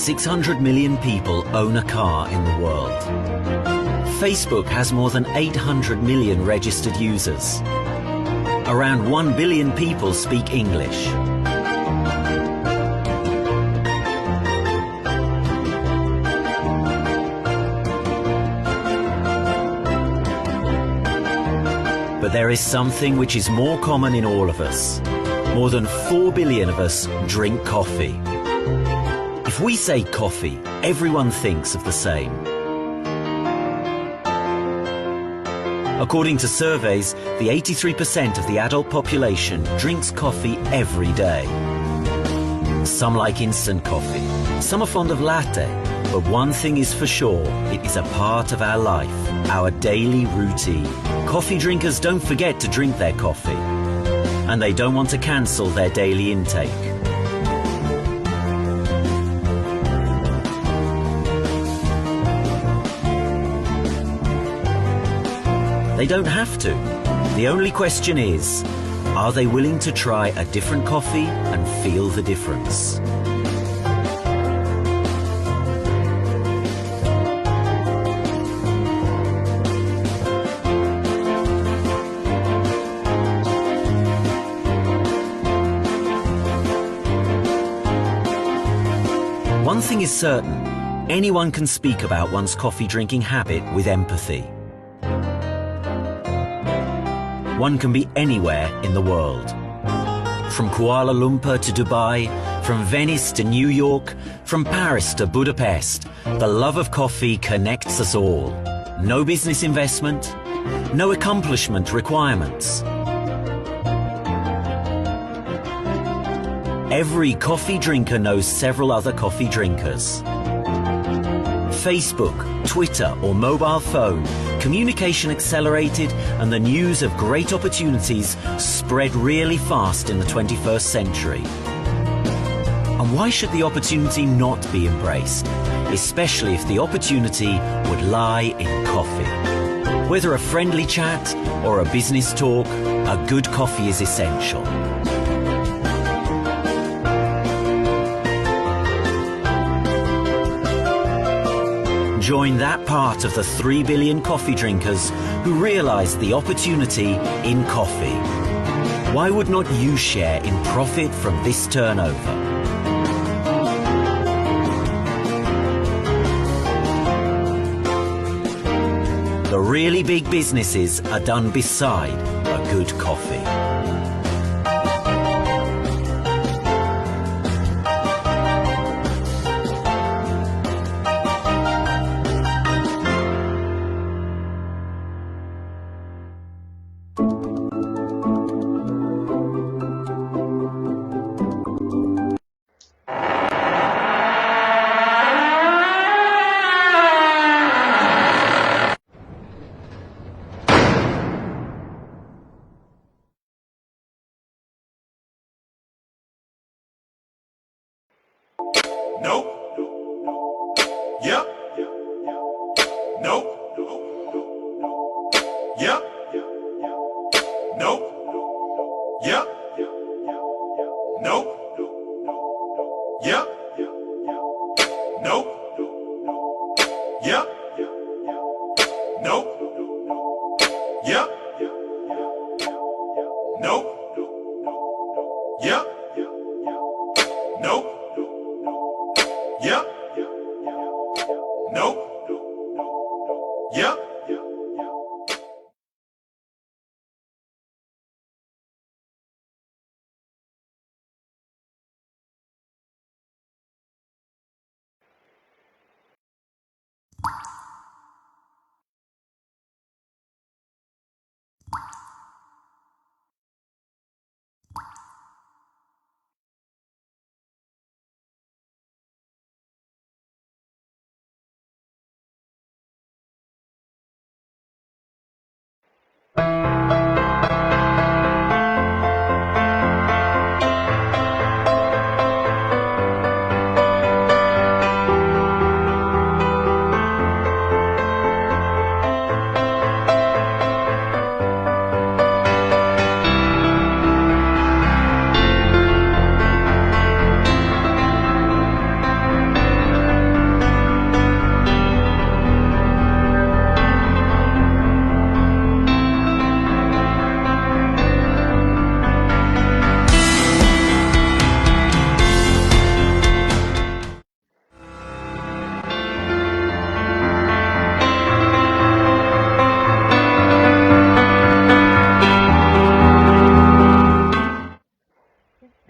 600 million people own a car in the world. Facebook has more than 800 million registered users. Around 1 billion people speak English. But there is something which is more common in all of us. More than 4 billion of us drink coffee. If we say coffee, everyone thinks of the same. According to surveys, the 83% of the adult population drinks coffee every day. Some like instant coffee, some are fond of latte, but one thing is for sure, it is a part of our life, our daily routine. Coffee drinkers don't forget to drink their coffee, and they don't want to cancel their daily intake. They don't have to. The only question is, are they willing to try a different coffee and feel the difference? One thing is certain, anyone can speak about one's coffee drinking habit with empathy. One can be anywhere in the world. From Kuala Lumpur to Dubai, from Venice to New York, from Paris to Budapest, the love of coffee connects us all. No business investment, no accomplishment requirements. Every coffee drinker knows several other coffee drinkers. Facebook, Twitter or mobile phone, communication accelerated and the news of great opportunities spread really fast in the 21st century. And why should the opportunity not be embraced, especially if the opportunity would lie in coffee? Whether a friendly chat or a business talk, a good coffee is essential. Join that part of the 3 billion coffee drinkers who realize the opportunity in coffee. Why would not you share in profit from this turnover? The really big businesses are done beside a good coffee. Nope. Yep. Nope. Yep. Nope. Yep. Nope. Yep. Nope. Yep. Nope. Yep. Nope. Yep. Nope. Yep. Nope. Yep.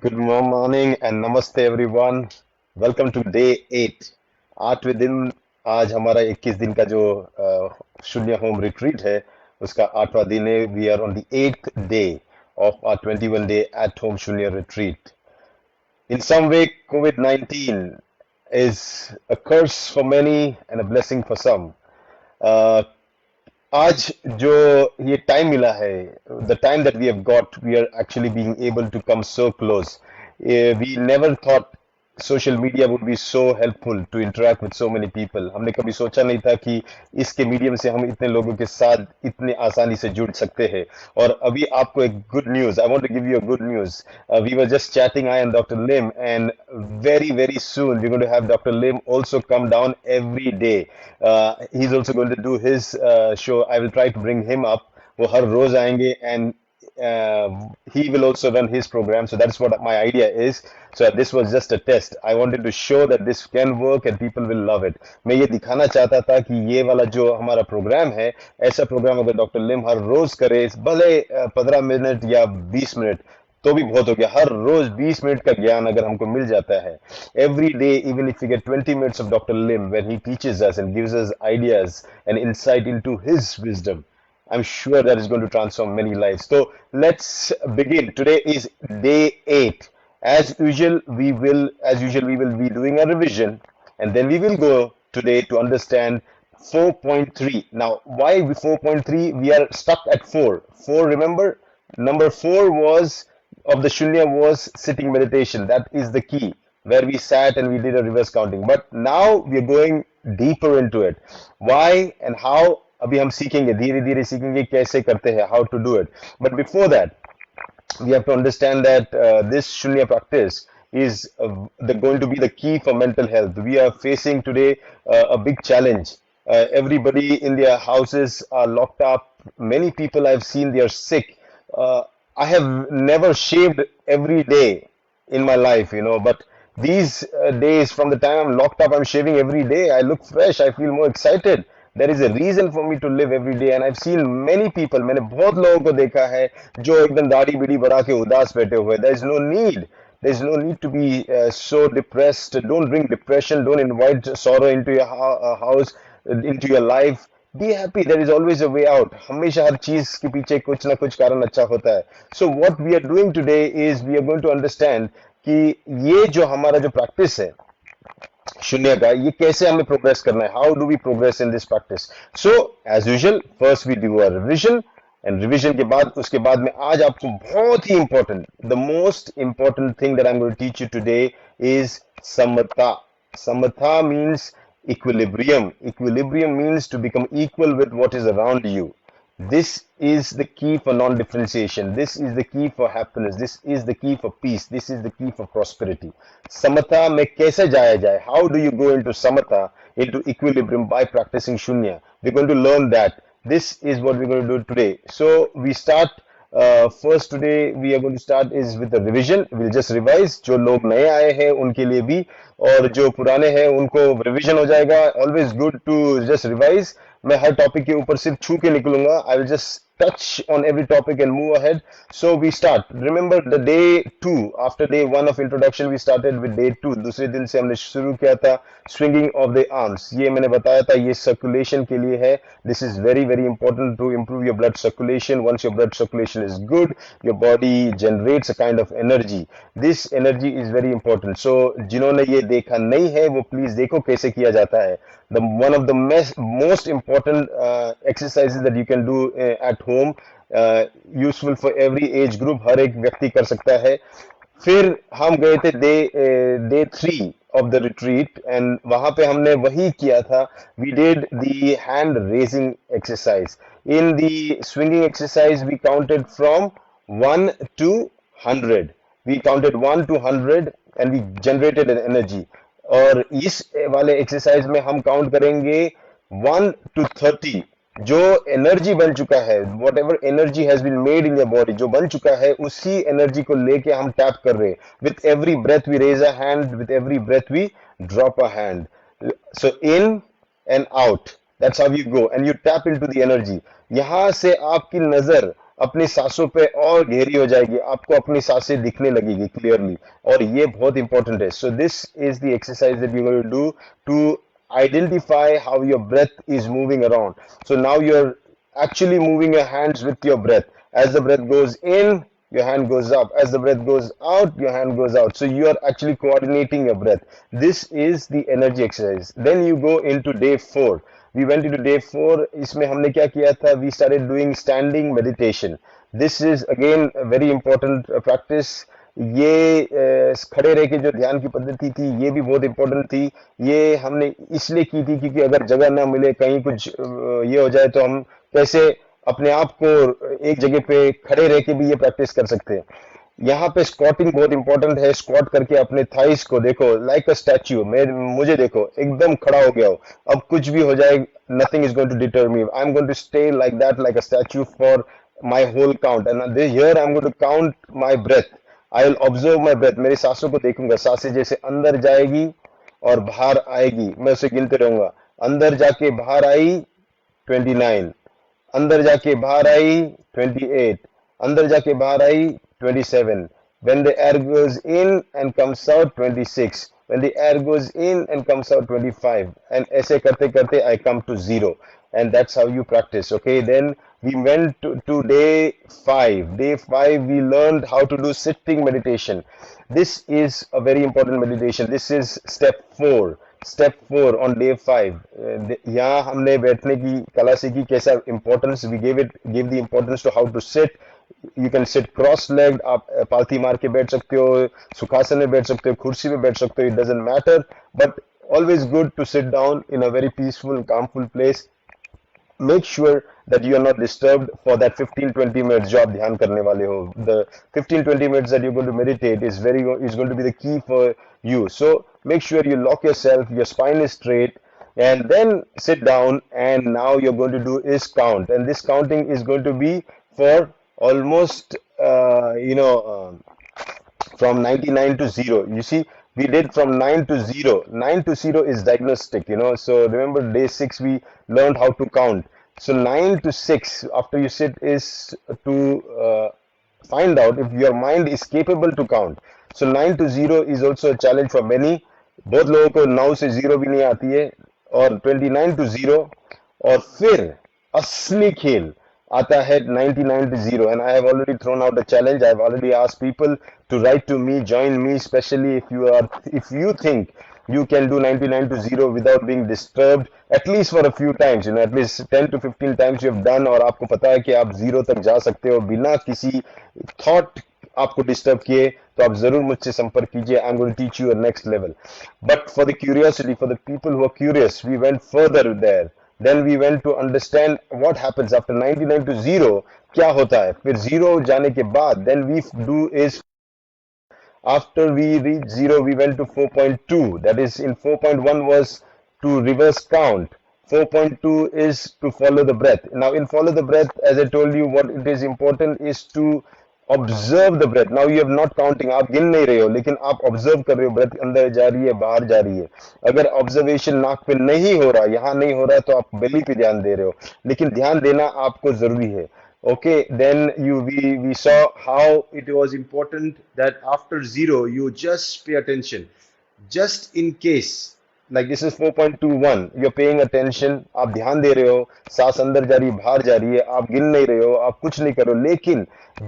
Good morning and namaste everyone. Welcome to day 8. 8वें दिन आज हमारा 21 दिन का जो शून्य home retreat है उसका 8वां दिन है. We are on the 8th day of our 21-day at home शून्य retreat. In some way, COVID-19 is a curse for many and a blessing for some. Uh, आज जो ये टाइम मिला है, the time that we have got, we are actually being able to come so close. We never thought social media would be so helpful to interact with so many people. हमने कभी सोचा नहीं था कि इसके medium से हम इतने लोगों के साथ इतने आसानी से जुड़ सकते हैं. और अभी आपको एक good news, I want to give you a good news. We were just chatting, I and Dr. Lim, and very soon we're going to have Dr. Lim also come down every day. He's also going to do his show. I will try to bring him up. वो हर रोज आएंगे and he will also run his program. So that's what my idea is. So this was just a test. I wanted to show that this can work and people will love it. मैं ये दिखाना चाहता था कि ये वाला जो हमारा प्रोग्राम है, ऐसा प्रोग्राम अगर डॉक्टर लिम हर रोज करे, भले 15 मिनट या 20 मिनट तो भी बहुत हो गया. हर रोज 20 मिनट का ज्ञान अगर हमको मिल जाता है, every day, even if we get 20 minutes of Dr. Lim when he teaches us and gives us ideas and insight into his wisdom, I'm sure that is going to transform many lives. So let's begin. Today is day 8. As usual, we will be doing a revision, and then we will go today to understand 4.3. Now, why 4.3? We are stuck at 4. 4, remember? Number 4 was of the Shunya was sitting meditation. That is the key, where we sat and we did a reverse counting. But now we are going deeper into it. Why and how? अभी हम सीखेंगे, धीरे धीरे सीखेंगे कैसे करते हैं, how to do it. But before that, we have to understand that this Shunya practice is going to be the key for mental health. We are facing today a big challenge. Everybody in their houses are locked up. Many people I've seen, they are sick. I have never shaved every day in my life, but these days, from the time I'm locked up, I'm shaving every day. I look fresh. I feel more excited. There is a reason for me to live every day, and I've seen many people. मैंने बहुत लोगों को देखा है जो एकदम दाढ़ी बीड़ी बढ़ा के उदास बैठे हुए. There is no need. There is no need to be so depressed. Don't bring depression. Don't invite sorrow into your house, into your life. Be happy. There is always a way out. हमेशा हर चीज के पीछे कुछ ना कुछ कारण अच्छा होता है. So what we are doing today is we are going to understand कि ये जो हमारा जो practice है शून्य का, ये कैसे हमें प्रोग्रेस करना है. How do we progress in this practice. So as usual first we do a revision, and revision के बाद उसके बाद में आज आपको बहुत ही important, the most important thing that I am going to teach you today is समता. समता means equilibrium. Equilibrium means to become equal with what is around you. This is the key for non-differentiation. This is the key for happiness. This is the key for peace. This is the key for prosperity. Samatha में कैसे जाया जाए? How do you go into samatha, into equilibrium by practicing shunya? We're going to learn that. This is what we're going to do today. So we start. First today we are going to start is with a revision. We'll just revise. जो लोग नए आए हैं उनके लिए भी, और जो पुराने हैं उनको रिविजन हो जाएगा. Always good to just revise. मैं हर टॉपिक के ऊपर सिर्फ छू के निकलूंगा. I will just touch on every topic and move ahead. So we start. Remember the day 2. After day 1 of introduction, we started with day 2. दूसरे दिन से हमने शुरू किया था swinging of the arms. ये मैंने बताया था, ये circulation के लिए है. This is very important to improve your blood circulation. Once your blood circulation is good, your body generates a kind of energy. This energy is very important. So जिन्होंने ये देखा नहीं है वो प्लीज देखो कैसे किया जाता है. One of the most important exercises that you can do at home, useful for every age group, हर एक व्यक्ति कर सकता है. फिर हम गए थे day 3 of the retreat, and वहां पे हमने वही किया था. We did the hand raising exercise. In the swinging exercise, we counted from 1 to 100. We counted 1 to 100 and we generated an energy. और इस वाले एक्सरसाइज में हम काउंट करेंगे 1 to 30. जो एनर्जी बन चुका है, whatever energy has been made in your body, जो बन चुका है, उसी एनर्जी को लेके हम टैप कर रहे हैं. With every breath we raise a hand, with every breath we drop a hand. So in and out, that's how you go and you tap into the energy. यहां से आपकी नजर अपनी सांसों पे और गहरी हो जाएगी, आपको अपनी सांसें दिखने लगेगी क्लियरली, और ये बहुत इंपॉर्टेंट है. So this is the exercise that you going to do to identify how your breath is moving around. So now you're actually moving your hands with your breath. As the breath goes in, your hand goes up. As the breath goes out, your hand goes out. So you are actually coordinating your breath. This is the energy exercise. Then you go into day 4. We went into day 4. इसमें हमने क्या किया था? We started doing standing meditation. This is again a very important practice. ये खड़े रह के जो ध्यान की पद्धति थी, ये भी बहुत इंपॉर्टेंट थी. ये हमने इसलिए की थी क्योंकि अगर जगह ना मिले, कहीं कुछ ये हो जाए, तो हम कैसे अपने आप को एक जगह पे खड़े रह के भी ये प्रैक्टिस कर सकते हैं. यहाँ पे स्क्वाटिंग बहुत इंपॉर्टेंट है. स्क्वाट करके अपने थाइस को देखो लाइक अ स्टैच्यू. मुझे देखो एकदम खड़ा हो गया हो. अब कुछ भी हो जाए, nothing is going to deter me. I am going to stay like that, like a statue for my whole count. And here I am going to count my breath. I will observe my breath. मेरी सांसों को देखूंगा. सांसें जैसे अंदर जाएगी और बाहर आएगी, मैं उसे गिनते रहूंगा. अंदर जाके बाहर आई 29, अंदर जाके बाहर आई 28, अंदर जाके बाहर आई 27. When the air goes in and comes out 26. When the air goes in and comes out 25. And ऐसे करते करते I come to 0. And that's how you practice. Okay, then we went to day 5. Day 5 we learned how to do sitting meditation. This is a very important meditation. This is step 4. Step 4 on day 5. यहाँ हमने बैठने की कला सीखी. कैसा importance we gave the importance to how to sit. You can sit cross-legged. आप पालथी मार के बैठ सकते हो, सुखासन में बैठ सकते हो, कुर्सी में बैठ सकते हो. It doesn't matter, but always good to sit down in a very peaceful, calmful place. Make sure that you are not disturbed for that 15-20 minutes जो आप ध्यान करने वाले हो. The 15-20 minutes that you're going to meditate is going to be the key for you. So make sure you lock yourself, your spine is straight, and then sit down. And now you're going to do is count, and this counting is going to be for almost from 99 to 0. You see, we did from 9 to 0. 9 to 0 is diagnostic, so remember day 6 we learned how to count. So 9 to 6 after you sit is to find out if your mind is capable to count. So 9 to 0 is also a challenge for many. बहुत लोगों को 9 से 0 भी नहीं आती है, और 29 to 0, और फिर असली खेल आता है 99 to 0. And I have already thrown out a challenge. I have already asked people to write to me, join me, especially if you think you can do 99 to 0 without being disturbed at least for a few times, at least 10 to 15 times you have done, और आपको पता है कि आप 0 तक जा सकते हो बिना किसी थॉट आपको डिस्टर्ब किए, तो आप जरूर मुझसे संपर्क कीजिए. I am going to teach you a next level. But for the curiosity, for the people who are curious, we went further there. Then we went to understand what happens after 99 to 0. क्या होता है फिर 0 जाने के बाद. Then we do is after we reach 0 we went to 4.2. That is, in 4.1 was to reverse count. 4.2 is to follow the breath. Now in follow the breath, as I told you, what it is important is to observe the breath. Now you are not counting. आप गिन नहीं रहे हो, लेकिन आप observe कर रहे हो. ब्रेथ अंदर जा रही है, बाहर जा रही है. अगर ऑब्जर्वेशन नाक पे नहीं हो रहा, यहाँ नहीं हो रहा, तो आप बेली पे ध्यान दे रहे हो, लेकिन ध्यान देना आपको जरूरी है. Okay, then we saw how it was important that after 0 you just pay attention, just in case. Like this is 4.21. You're paying attention. आप ध्यान दे रहे हो, सांस अंदर जा रही है, बाहर जा रही है, आप गिन नहीं रहे हो, आप कुछ नहीं कर रहे हो, लेकिन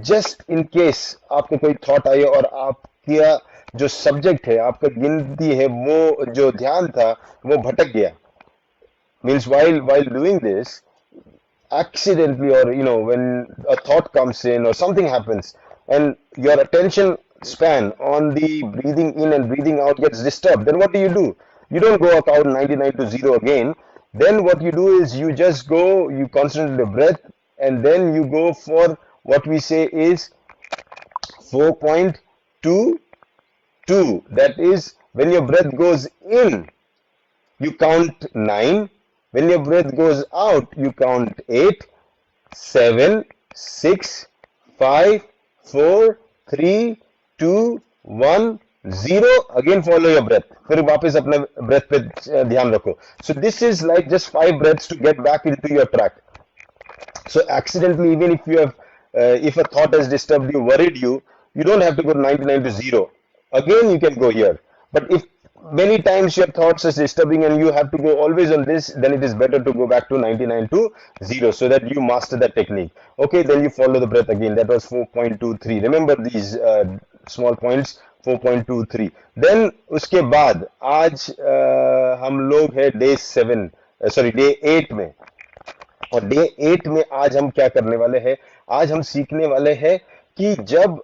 जस्ट इन केस आपको कोई थॉट आई और आपका जो सब्जेक्ट है, आपका गिनती है, वो जो ध्यान था वो भटक गया. Means while doing this, accidentally, or when a thought comes in or something happens and your attention span on the breathing in and breathing out gets disturbed, then what do? You don't go count 99 to 0 again. Then what you do is you just go, you concentrate the breath, and then you go for what we say is 4.22. That is, when your breath goes in, you count 9. When your breath goes out, you count 8, 7, 6, 5, 4, 3, 2, 1, 0. Again follow your breath. फिर वापस अपने breath पे ध्यान रखो. So this is like just 5 breaths to get back into your track. So accidentally, even if you have if a thought has disturbed you, worried you, you don't have to go 99 to 0. Again, you can go here. But if many times your thoughts is disturbing and you have to go always on this, then it is better to go back to 99 to 0 so that you master that technique. Okay, then you follow the breath again. That was 4.23. Remember these small points. 4.23. Then उसके बाद आज हम लोग है day 8 में, और day 8 में आज हम क्या करने वाले हैं? आज हम सीखने वाले हैं कि जब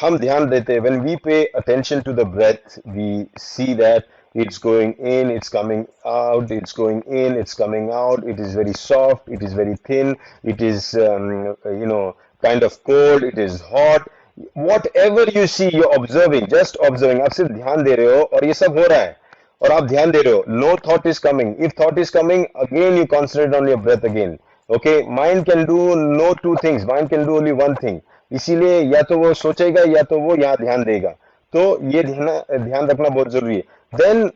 हम ध्यान देते हैं, when we pay attention to the breath, we see that it's going in, it's coming out, it's going in, it's coming out, it is very soft, it is very thin, it is kind of cold, it is hot. Whatever you see, you're observing, just observing. आप सिर्फ ध्यान दे रहे हो और ये सब हो रहा है और आप ध्यान दे रहे हो. No thought is coming. If thought is coming, again you concentrate on your breath again. Okay, mind can do no two things. Mind can do only one thing. इसीलिए या तो वो सोचेगा या तो वो यहाँ ध्यान देगा. तो ये ध्यान रखना बहुत जरूरी है. Then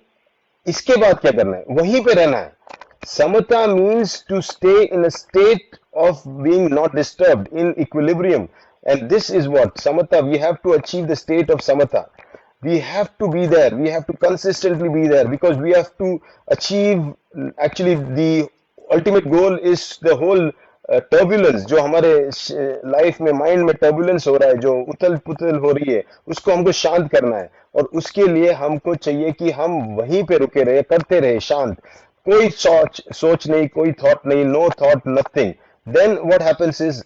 इसके बाद क्या करना है? वहीं पे रहना है. Samatha means to stay in a state of being not disturbed, in equilibrium. And this is what samatha, we have to achieve the state of samatha. We have to be there, we have to consistently be there, because we have to achieve, actually the ultimate goal is the whole turbulence जो हमारे life में, mind में turbulence हो रहा है, जो उथल पुथल हो रही है, उसको हमको शांत करना है. और उसके लिए हमको चाहिए कि हम वहीं पे रुके रहे, करते रहे शांत, कोई सोच नहीं, कोई थॉट नहीं, no thought, nothing. Then what happens is,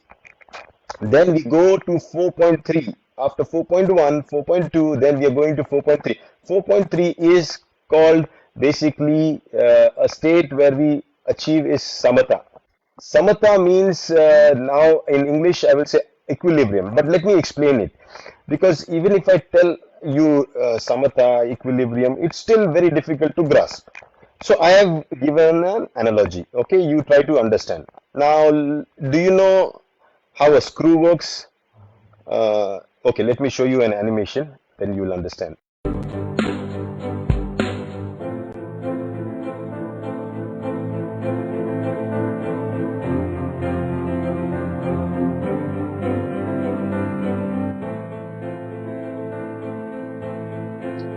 then we go to 4.3. After 4.1, 4.2, then we are going to 4.3. 4.3 is called basically a state where we achieve is samatha. Samatha means now in English I will say equilibrium, but let me explain it, because even if I tell you samatha, equilibrium, it's still very difficult to grasp. So I have given an analogy. Okay, you try to understand. Now, do you know how a screw works? Okay, let me show you an animation, then you will understand.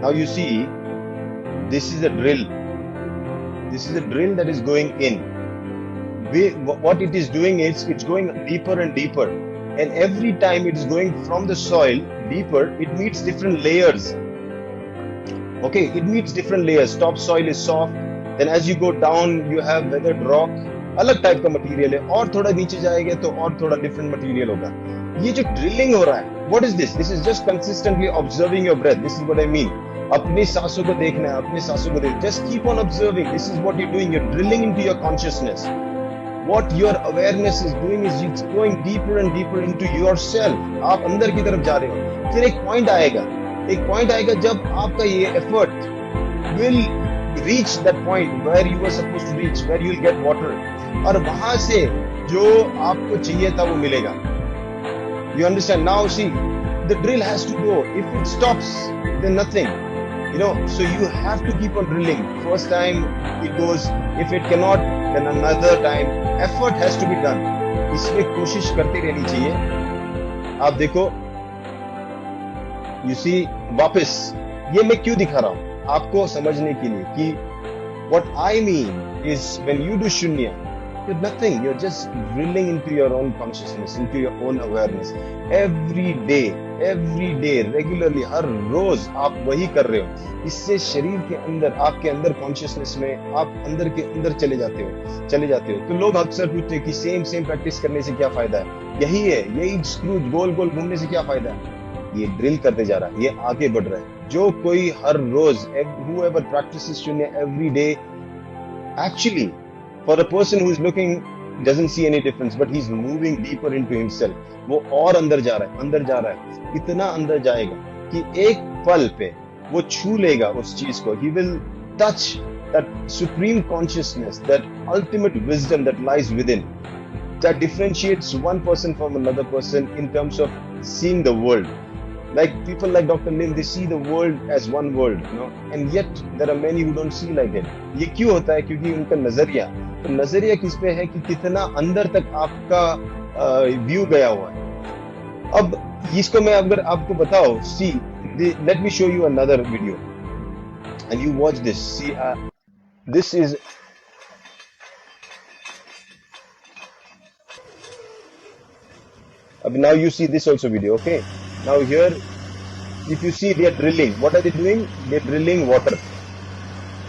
Now you see, this is a drill. This is a drill that is going in. What it is doing is, it's going deeper and deeper, and every time it is going from the soil deeper, it meets different layers. Okay, it meets different layers. Top soil is soft, then as you go down you have weathered rock, अलग type का material है, और थोड़ा नीचे जाएंगे तो और थोड़ा डिफरेंट मटेरियल होगा. ये जो ड्रिलिंग हो रहा है, what is this? This is just consistently observing your breath. This is what I mean. अपनी सांसों को देखना है, अपनी सांसों को देखना. Just keep on observing. This is what you're doing. You're drilling into your consciousness. What your awareness is doing is it's going deeper and deeper into yourself. आप अंदर की तरफ जा रहे हो. फिर एक पॉइंट आएगा जब आपका ये effort will reach that point where you were supposed to reach, where you'll get water. और वहां से जो आपको चाहिए था वो मिलेगा. You understand? Now see, the drill has to go. If it stops, then nothing. So you have to keep on drilling. First time it goes. If it cannot, then another time. Effort has to be done. इसमें कोशिश करते रहनी चाहिए. आप देखो, you see, वापस ये मैं क्यों दिखा रहा हूं आपको समझने के लिए कि what I mean is when you do shunya, you're nothing. You're just drilling into your own consciousness, into your own awareness. Every day, regularly, हर रोज आप वही कर रहे हो. इससे शरीर के अंदर, आपके अंदर कॉन्शियसनेस में आप अंदर के अंदर चले जाते हो. तो लोग अक्सर पूछते हैं कि सेम प्रैक्टिस करने से क्या फायदा है. यही स्क्रू गोल गोल घूमने से क्या फायदा है. ये ड्रिल करते जा रहा है, ये आगे बढ़ रहा है. जो कोई हर रोज, whoever practices shunya every day, actually for a person who is looking doesn't see any difference, but he's moving deeper into himself. वो और अंदर जा रहा है, इतना अंदर जाएगा कि एक पल पे वो छू लेगा उस चीज को. He will touch that supreme consciousness, that ultimate wisdom that lies within, that differentiates one person from another person in terms of seeing the world. Like people like Dr. Lim, they see the world as one world, and yet there are many who don't see like it. ये क्यों होता है? क्योंकि उनका नजरिया किस पे है कि कितना अंदर तक आपका व्यू गया हुआ है. अब इसको मैं अगर आपको बताओ, see, let me show you another video and you watch this, see, this is, now you see this also video, okay? Now here, if you see, they are drilling. What are they doing? They are drilling water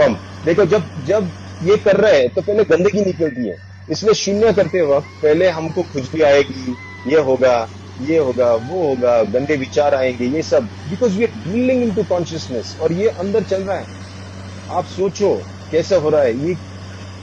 pump. देखो, जब जब ये कर रहे हैं तो पहले गंदगी निकलती है, इसलिए शून्य करते वक्त पहले हमको खुजली आएगी, ये होगा, वो होगा, गंदे विचार आएंगे, ये सब, because we are drilling into consciousness, और ये अंदर चल रहा है। आप सोचो कैसे हो रहा है ये,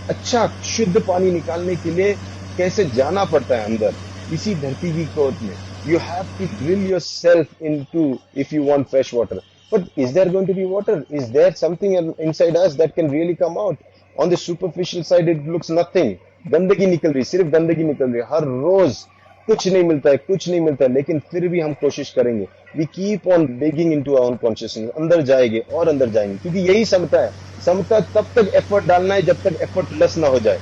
अच्छा शुद्ध पानी निकालने के लिए कैसे जाना पड़ता है अंदर, इसी धरती की गोद में। You have to drill yourself into, if you want fresh water. But is there going to be water? Is there something inside us that can really come out? On the superficial side it looks nothing, गंदगी निकल रही, सिर्फ गंदगी निकल रही है, हर रोज कुछ नहीं मिलता है, कुछ नहीं मिलता है, लेकिन फिर भी हम कोशिश करेंगे। We keep on digging into our own consciousness, अंदर जाएंगे और अंदर जाएंगे, क्योंकि यही समता है। समता तब तक एफर्ट डालना है जब तक एफर्टलेस ना हो जाए।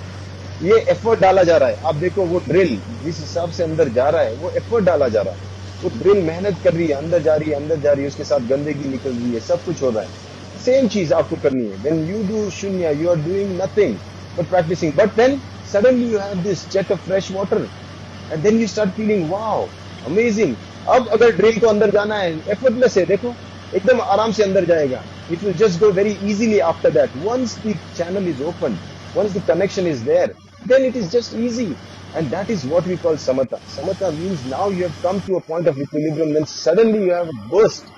ये एफर्ट डाला जा रहा है, आप देखो वो ड्रिल जिस हिसाब से अंदर जा रहा है, वो एफर्ट डाला जा रहा है, वो ड्रिल मेहनत कर रही है, अंदर जा रही है, अंदर जा रही है, उसके साथ गंदगी निकल रही है, सब कुछ हो रहा है। सेम चीज आपको करनी है। व्हेन यू डू शून्य, you are doing nothing but practising, but then suddenly you have this jet of fresh water and then you start feeling wow, amazing. अब अगर ड्रिल को अंदर जाना है, एफर्टलेस है, देखो एकदम आराम से अंदर जाएगा। It will just go very easily after that. Once the channel is open, once the connection is there, then it is just easy, and that is what we call samatha. Samatha means now you have come to a point of equilibrium, then suddenly you have a burst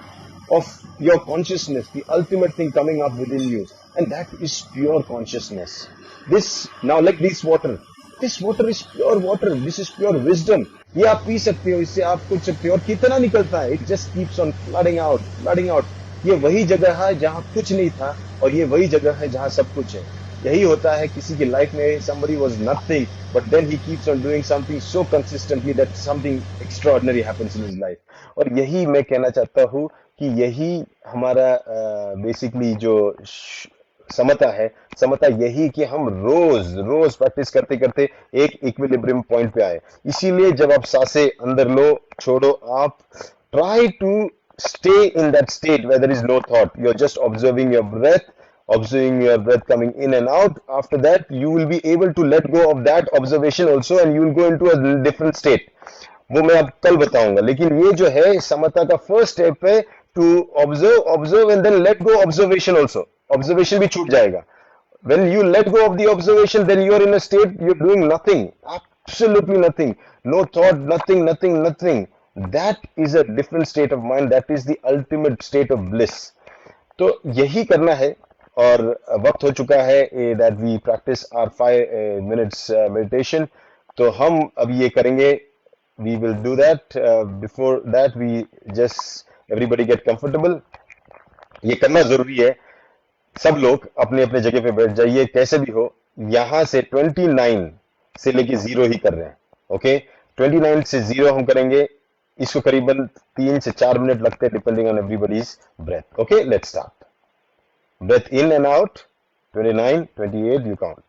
of your consciousness, the ultimate thing coming up within you, and that is pure consciousness. This, now like this water is pure water, this is pure wisdom. ये आप P सकते हो, इससे आप कुछ सकते हो, और कितना निकलता है, it just keeps on flooding out, flooding out. ये वही जगह है जहां कुछ नहीं था, और ये वही जगह है जहां सब कुछ है। यही होता है किसी की लाइफ में, somebody was nothing but then he keeps on doing something so consistently that something extraordinary happens in his life. और यही मैं कहना चाहता हूँ कि यही हमारा बेसिकली जो समता है, समता यही कि हम रोज रोज प्रैक्टिस करते करते एक इक्विलिब्रियम पॉइंट पे आए। इसीलिए जब आप सांसें अंदर लो छोड़ो, आप try to stay in that state where there is no thought. You're just observing your breath, observing your breath coming in and out. After that, you will be able to let go of that observation also, and you will go into a different state. वो मैं अब कल बताऊंगा, लेकिन ये जो है समता का फर्स्ट स्टेप है, to observe and then let go observation also. Observation भी छूट जाएगा। When you let go of the observation, then you are in a state, you're doing nothing, absolutely nothing, no thought, nothing. That is a different state of mind, that is the ultimate state of bliss. तो यही करना है, और वक्त हो चुका है that we practice our 5 minutes meditation. तो हम अब ये करेंगे, we will do that. Before that we just everybody get comfortable. ये करना जरूरी है। सब लोग अपने अपने जगह पे बैठ जाइए, कैसे भी हो। यहां से 29 से लेके 0 ही कर रहे हैं, ओके? 29 से 0 हम करेंगे, इसको करीबन 3 से 4 मिनट लगते हैं, depending on everybody's breath. Okay, let's start. Breath in and out, 29, 28, you count.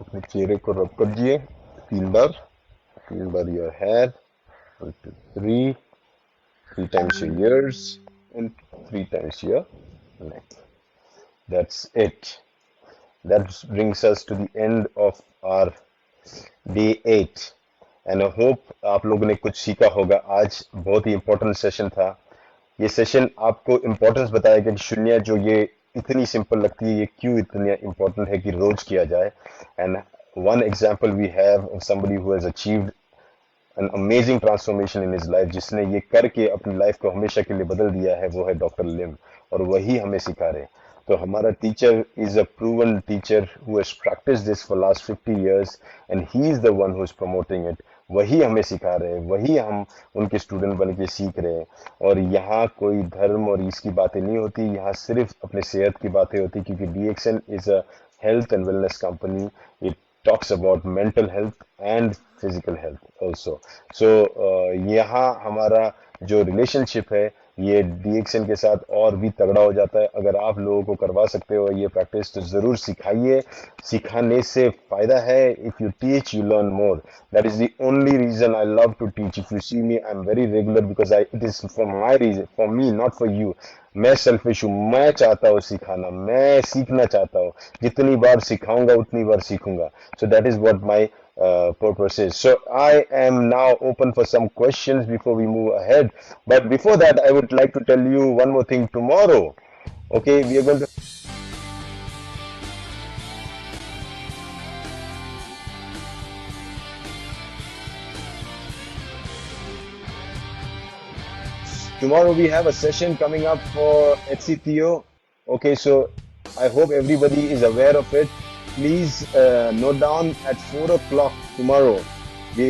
अपने चेहरे को रब करिए 3 बार your hair 1 2 3 3 times your ears and 3 times your neck. That's it. That brings us to the end of our day 8 and I hope आप लोगों ने कुछ सीखा होगा. आज बहुत ही important सेशन था. ये सेशन आपको इम्पोर्टेंस बताएगा कि शून्य जो ये इतनी सिंपल लगती है ये क्यों इतनी इम्पोर्टेंट है कि रोज किया जाए. And one example we have of somebody who has achieved an amazing transformation in his life, जिसने ये करके अपनी लाइफ को हमेशा के लिए बदल दिया है, वो है डॉक्टर लिम और वही हमें सिखा रहे. तो हमारा teacher is a proven teacher who has practised this for last 50 years and he is the one who is promoting it. वही हमें सिखा रहे हैं, वही हम उनके स्टूडेंट बन के सीख रहे हैं. और यहाँ कोई धर्म और इसकी बातें नहीं होती, यहाँ सिर्फ अपने सेहत की बातें होती, क्योंकि DXN is a health and wellness company. It talks about mental health and physical health also. So यहाँ हमारा जो रिलेशनशिप है ये DXN के साथ और भी तगड़ा हो जाता है. अगर आप लोगों को करवा सकते हो ये प्रैक्टिस तो जरूर सिखाइए. सिखाने से फायदा है. If you teach you learn more. That is the only reason I love to teach. If you see me I am very regular because it is for my reason, for me, not for you. मैं selfish हूँ, मैं चाहता हूँ सिखाना, मैं सीखना चाहता हूँ. जितनी बार सिखाऊंगा उतनी बार सीखूंगा. So that is what my purpose is. So I am now open for some questions before we move ahead. But before that, I would like to tell you one more thing. Tomorrow, okay, we are going to. Tomorrow we have a session coming up for HCTO. Okay, so I hope everybody is aware of it. Please note down at 4 o'clock tomorrow. The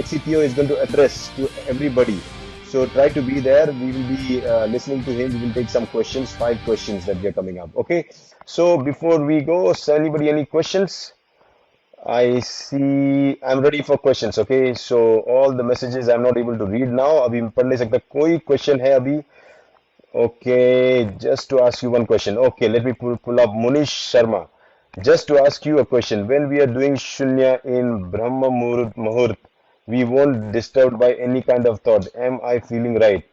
HCTO is going to address to everybody. So try to be there. We will be listening to him. We will take some questions, 5 questions that we are coming up. Okay. So before we go, so anybody any questions? I see. I'm ready for questions. Okay. So all the messages I'm not able to read now. अभी पढ़ नहीं सकता. कोई question है अभी? Okay. Just to ask you one question. Okay. Let me pull up Munish Sharma. Just to ask you a question, when we are doing Shunya in Brahma Muhurt, we won't disturbed by any kind of thought. Am I feeling right?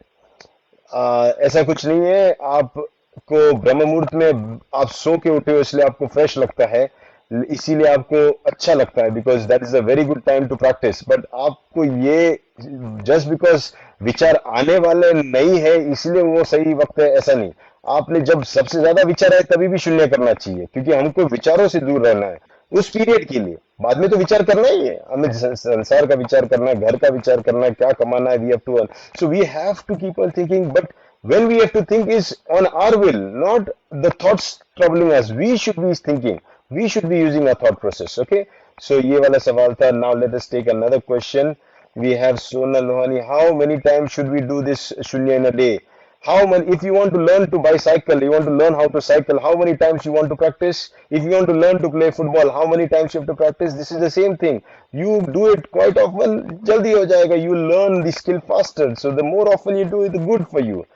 ऐसा कुछ नहीं है. आपको ब्रह्म मुहूर्त में आप सो के उठे हो इसलिए आपको फ्रेश लगता है, इसीलिए आपको अच्छा लगता है, because that is a very good time to practise. बट आपको ये जस्ट बिकॉज विचार आने वाले नहीं है इसलिए वो सही वक्त है ऐसा नहीं. आपने जब सबसे ज्यादा विचार आए तभी भी शून्य करना चाहिए, क्योंकि हमको विचारों से दूर रहना है उस पीरियड के लिए. बाद में तो विचार करना ही है, हमें संसार का विचार करना है, घर का विचार करना है, क्या कमाना है. We have to earn, so we have to keep on thinking. But when we have to think is on our will, not the thoughts troubling us. We should be thinking, we should be using our thought process. Okay, so ये वाला सवाल था. Now let us take another question. We have Sona Lohani. How many times should we do this shunya in a day? How many, if you want to learn to bicycle, you want to learn how to cycle, how many times you want to practice? If you want to learn to play football, how many times you have to practice? This is the same thing. You do it quite often, jaldi ho jayega. You learn the skill faster. So the more often you do it, the good for you.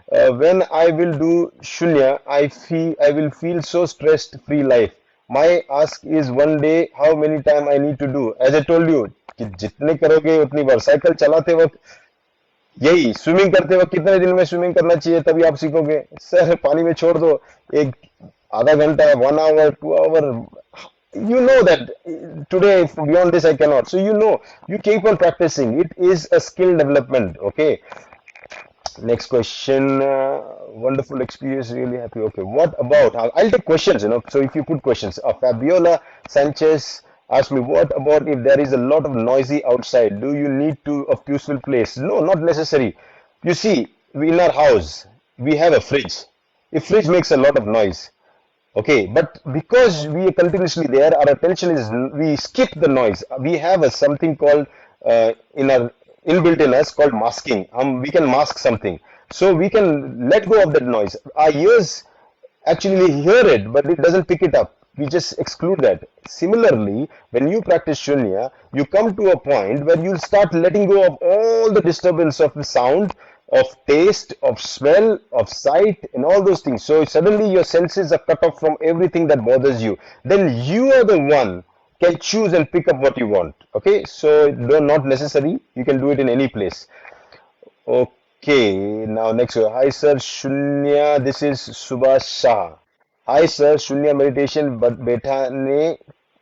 When I will do shunya, I will feel so stressed free life. My ask is one day how many time I need to do. As I told you कि जितने करोगे उतनी बार. Cycle चलाते वक्त यही, swimming करते वक्त कितने दिन में स्विमिंग करना चाहिए तभी आप सीखोगे? सर पानी में छोड़ दो, एक आधा घंटा, 1 hour, 2 hour. You know that today beyond this I cannot. So you know, you keep on practicing. It is a skill development. Okay. Next question. Wonderful experience. Really happy. Okay. What about? I'll take questions. So if you put questions. Fabiola Sanchez asked me, what about if there is a lot of noisy outside? Do you need to a peaceful place? No, not necessary. You see, in our house we have a fridge. A fridge makes a lot of noise. Okay, but because we are continuously there, our attention is, we skip the noise. We have a something called in our inbuilt in us called masking. We can mask something, so we can let go of that noise. Our ears actually hear it, but it doesn't pick it up. We just exclude that. Similarly, when you practice shunya, you come to a point where you'll start letting go of all the disturbance of the sound, of taste, of smell, of sight, and all those things. So suddenly your senses are cut off from everything that bothers you. Then you are the one can choose and pick up what you want. Okay, so not necessary. You can do it in any place. Okay, now next. Hi sir, Shunya. This is Subhash Shah. Hi sir, Shunya meditation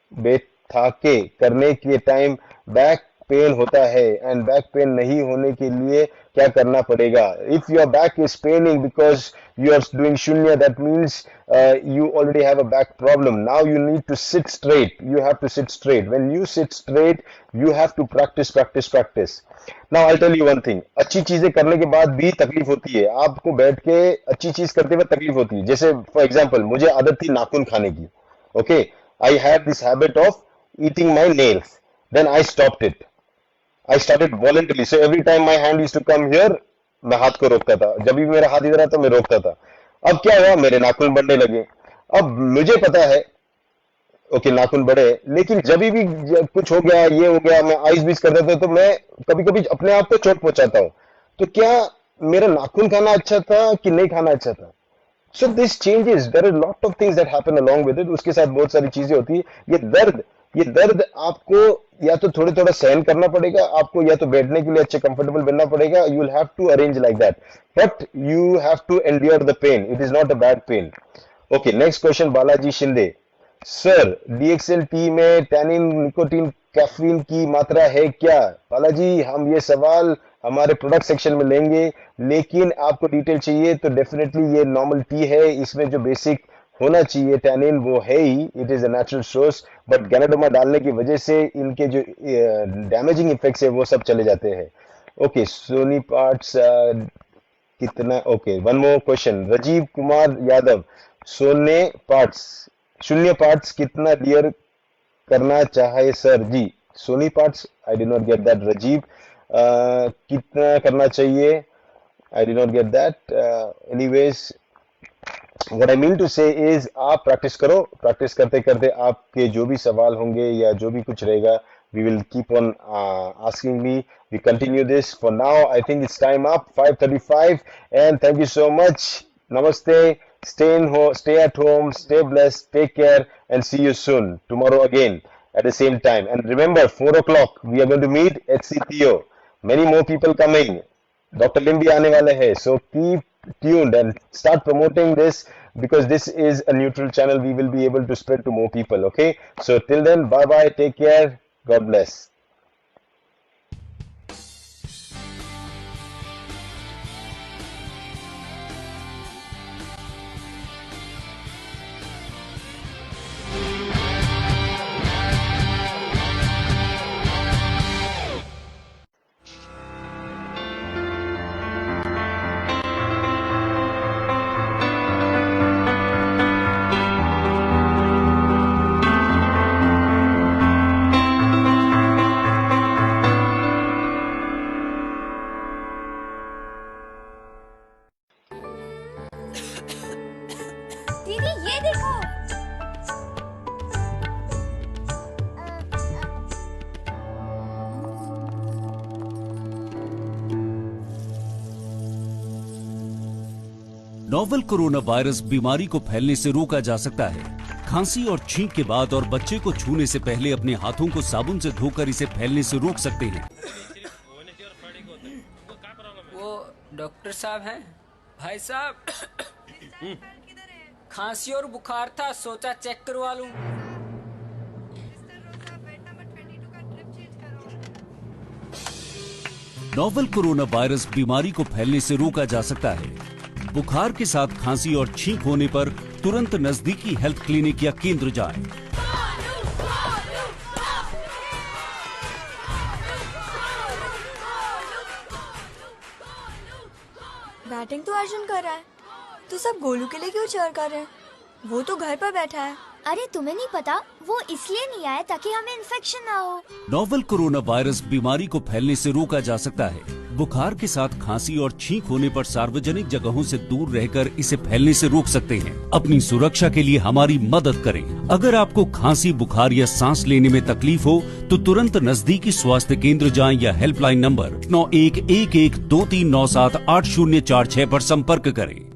बैठा के करने के time back pain होता है and back pain नहीं होने के लिए क्या करना पड़ेगा? If your back is paining because you are doing shunya, that means you already have a back problem. Now you need to sit straight. You have to sit straight. When you sit straight, you have to practice. Now I'll tell you one thing. अच्छी चीजें करने के बाद भी तकलीफ होती है. आपको बैठ के अच्छी चीज करते हुए तकलीफ होती है. जैसे फॉर एग्जाम्पल मुझे आदत थी नाखून खाने की. Okay, I had this habit of eating my nails. Then I stopped it. I started voluntarily. So every time my hand used to come here, मैं हाथ को रोकता था. जब भी मेरा हाथ इधर आता मैं रोकता था. अब क्या हुआ? मेरे नाखून बढ़ने लगे. अब मुझे पता है ओके नाखून बढ़े, लेकिन जब भी कुछ हो गया, ये हो गया, मैं आइस बीस कर देता तो मैं कभी कभी अपने आप को चोट पहुंचाता हूं. तो क्या मेरा नाखून खाना अच्छा था कि नहीं खाना अच्छा था? So this changes. There are lot of things that happen along with it. उसके साथ बहुत सारी चीजें होती है. ये दर्द आपको या तो थोड़ा सहन करना पड़ेगा, आपको या तो बैठने के लिए अच्छे कंफर्टेबल बनना पड़ेगा. You will have to arrange like that, but you have to endure the pain. It is not a bad pain. Okay, next question Balaji Shinde. Sir, DXL tea में टैनिन, निकोटीन, कैफीन की मात्रा है क्या? बालाजी, हम ये सवाल हमारे प्रोडक्ट सेक्शन में लेंगे, लेकिन आपको डिटेल चाहिए तो डेफिनेटली ये नॉर्मल टी है. इसमें जो बेसिक होना चाहिए टैनिन वो है ही. It is a natural source, but ganoderma डालने की वजह से इनके जो डैमेजिंग इफेक्ट्स है वो सब चले जाते हैं. ओके, सोनी पार्ट्स कितना? Okay, one more question. Rajeev Kumar Yadav, सोने पार्ट्स, शून्य पार्ट्स कितना डियर करना चाहे सर जी? सोनी parts, I did not get that. Rajeev, कितना करना चाहिए? I did not get that. Anyways, What I mean to say is आप प्रैक्टिस करो. प्रैक्टिस करते करते आपके जो भी सवाल होंगे या जो भी कुछ रहेगा, we will keep on asking me. We continue this. For now, I think it's time up. 5:35, and thank you so much. Namaste. Stay at home. Stay blessed. Take care, and see you soon. Tomorrow again at the same time. And remember, 4 o'clock we are going to meet at CPO. Many more people coming. Dr. Lim भी आने वाले हैं. So keep tuned and start promoting this, because this is a neutral channel. We will be able to spread to more people. Okay, so till then, bye bye, take care, God bless. दीदी ये देखो। Novel corona virus बीमारी को फैलने से रोका जा सकता है। खांसी और छींक के बाद और बच्चे को छूने से पहले अपने हाथों को साबुन से धोकर इसे फैलने से रोक सकते हैं। वो डॉक्टर साहब हैं? भाई साहब खांसी और बुखार था, सोचा चेक करवा लूं। नोवेल कोरोना वायरस बीमारी को फैलने से रोका जा सकता है। बुखार के साथ खांसी और छींक होने पर तुरंत नजदीकी हेल्थ क्लिनिक या केंद्र जाएं। बैटिंग तो अर्जुन कर रहा है, तो सब गोलू के लिए क्यों चीयर कर रहे हैं? वो तो घर पर बैठा है। अरे तुम्हें नहीं पता, वो इसलिए नहीं आया ताकि हमें इन्फेक्शन ना हो। नोवेल कोरोना वायरस बीमारी को फैलने से रोका जा सकता है। बुखार के साथ खांसी और छींक होने पर सार्वजनिक जगहों से दूर रहकर इसे फैलने से रोक सकते हैं। अपनी सुरक्षा के लिए हमारी मदद करें। अगर आपको खांसी, बुखार या सांस लेने में तकलीफ हो तो तुरंत नजदीकी स्वास्थ्य केंद्र जाएं या हेल्पलाइन नंबर 911123978046 पर संपर्क करें।